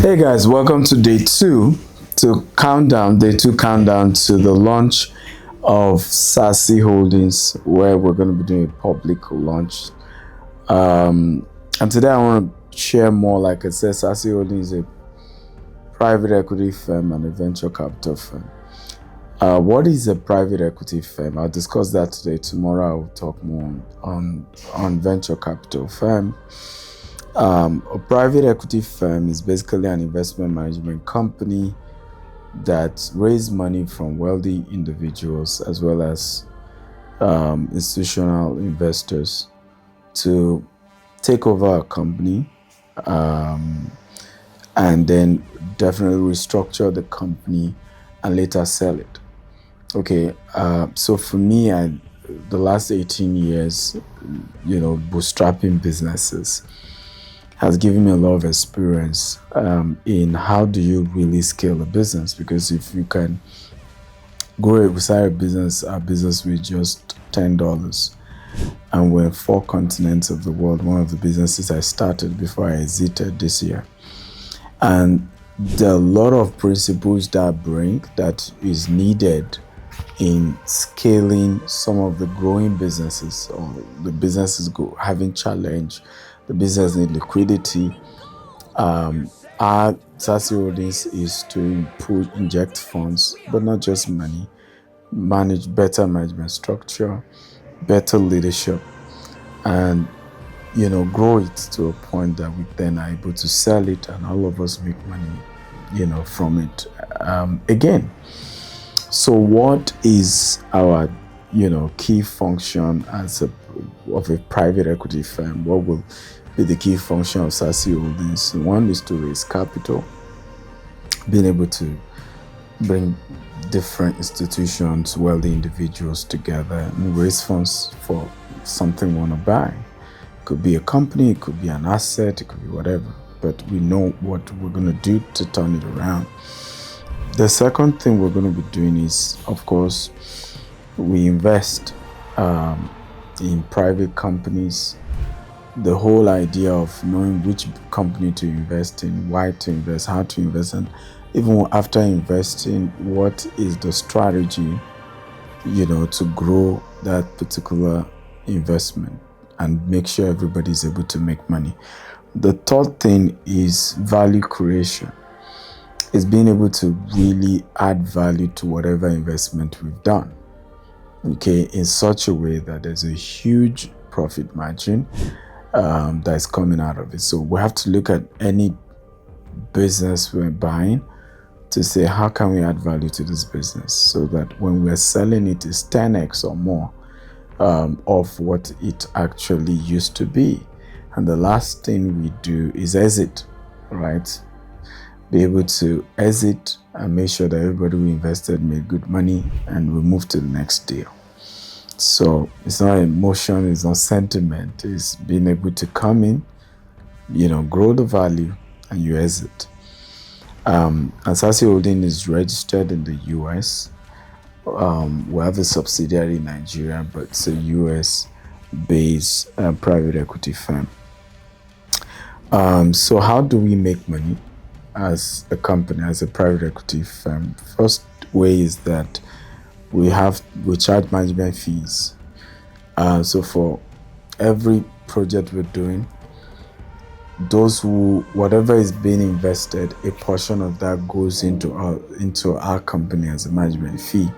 Hey guys, welcome to day two countdown to the launch of SACI Holdings, where we're going to be doing a public launch. And today I want to share more. Like I said, SACI Holdings is a private equity firm and a venture capital firm. What is a private equity firm? I'll discuss that today. Tomorrow I'll talk more on venture capital firm. A private equity firm is basically an investment management company that raises money from wealthy individuals as well as institutional investors to take over a company and then definitely restructure the company and later sell it. Okay, so for me, the last 18 years, bootstrapping businesses has given me a lot of experience in how do you really scale a business, because if you can grow a business with just $10, and we're in 4 continents of the world, one of the businesses I started before I exited this year, and there are a lot of principles that is needed in scaling some of the growing businesses, or the businesses having challenge. The business need liquidity. Our SACI Holdings is to inject funds, but not just money. Manage better management structure, better leadership, and grow it to a point that we then are able to sell it, and all of us make money, from it. Again, so what is our key function of a private equity firm? What will be the key function of SACI Holdings? One is to raise capital, being able to bring different institutions, wealthy individuals together and raise funds for something we want to buy. It could be a company, it could be an asset, it could be whatever, but we know what we're going to do to turn it around. The second thing we're going to be doing is, of course, we invest in private companies. The whole idea of knowing which company to invest in, why to invest, how to invest, and even after investing, what is the strategy, to grow that particular investment and make sure everybody is able to make money. The third thing is value creation. It's being able to really add value to whatever investment we've done, okay, in such a way that there's a huge profit margin that's coming out of it. So we have to look at any business we're buying to say, how can we add value to this business so that when we're selling it is 10x or more of what it actually used to be. And the last thing we do is exit, right? Be able to exit and make sure that everybody we invested made good money and we move to the next deal. So it's not emotion, it's not sentiment, it's being able to come in, grow the value, and you exit. And SACI Holding is registered in the US. We have a subsidiary in Nigeria, but it's a US-based private equity firm. So how do we make money as a company, as a private equity firm? First way is that we charge management fees. So for every project we're doing, whatever is being invested, a portion of that goes into our company as a management fee.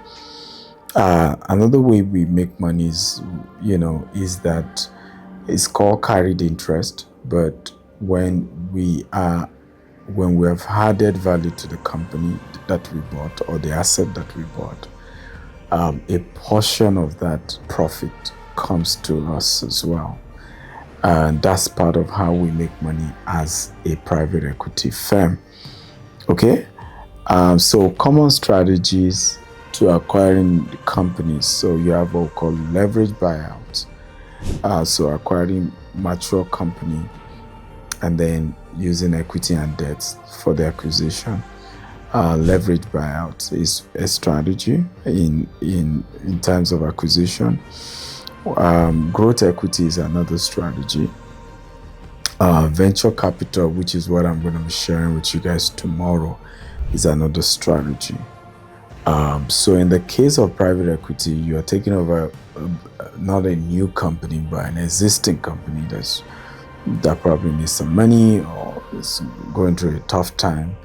Another way we make money is that it's called carried interest. But when we have added value to the company that we bought or the asset that we bought, a portion of that profit comes to us as well. And that's part of how we make money as a private equity firm. Okay? So common strategies to acquiring companies. So you have what we call leverage buyouts. So acquiring mature company and then using equity and debt for the acquisition. Leverage buyout is a strategy in terms of acquisition. Growth equity is another strategy. Venture capital, which is what I'm going to be sharing with you guys tomorrow, is another strategy. So in the case of private equity, you are taking over not a new company, but an existing company that probably needs some money or is going through a tough time.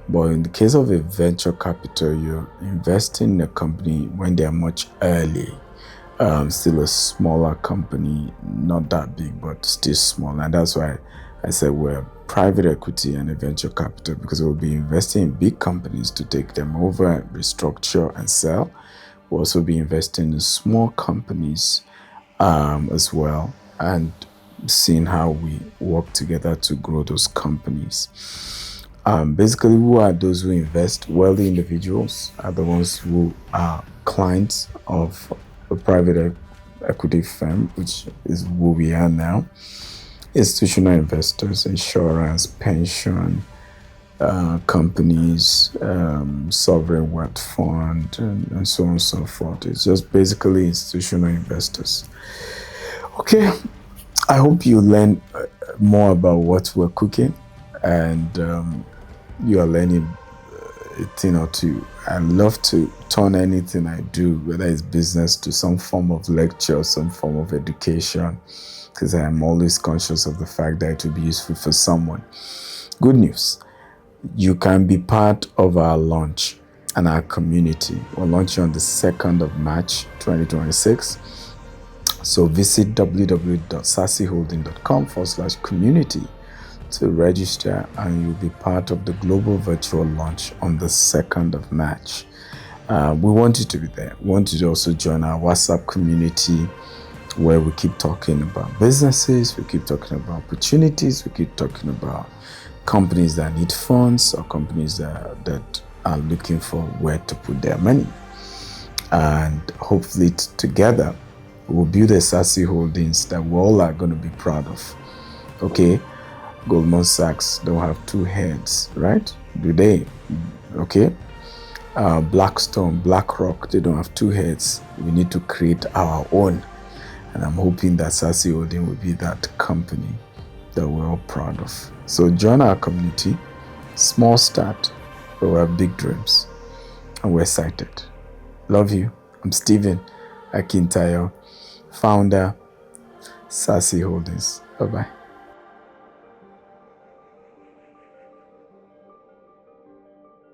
But in the case of a venture capital, you're investing in a company when they're much early. Still a smaller company, not that big, but still small. And that's why I said we're private equity and a venture capital, because we'll be investing in big companies to take them over, restructure, and sell. We'll also be investing in small companies as well, and seeing how we work together to grow those companies. Basically, who are those who invest? Wealthy individuals are the ones who are clients of a private equity firm, which is who we are now. Institutional investors, insurance, pension companies, sovereign wealth fund, and so on and so forth. It's just basically institutional investors. Okay, I hope you learn more about what we're cooking, and you are learning a thing or two. I love to turn anything I do, whether it's business, to some form of lecture, some form of education, because I am always conscious of the fact that it will be useful for someone. Good news, you can be part of our launch and our community. We're launching on the 2nd of March 2026. So visit www.saciholding.com/community to register, and you'll be part of the global virtual launch on the 2nd of March. We want you to be there. We want you to also join our WhatsApp community, where we keep talking about businesses, we keep talking about opportunities, we keep talking about companies that need funds, or companies that are looking for where to put their money. And hopefully together we'll build a SACI Holdings that we all are going to be proud of. Okay, Goldman Sachs don't have two heads, right? Do they? Okay. Blackstone, BlackRock, they don't have two heads. We need to create our own. And I'm hoping that SACI Holding will be that company that we're all proud of. So join our community. Small start, but we have big dreams. And we're excited. Love you. I'm Stephen Akintayo, founder, SACI Holdings. Bye-bye.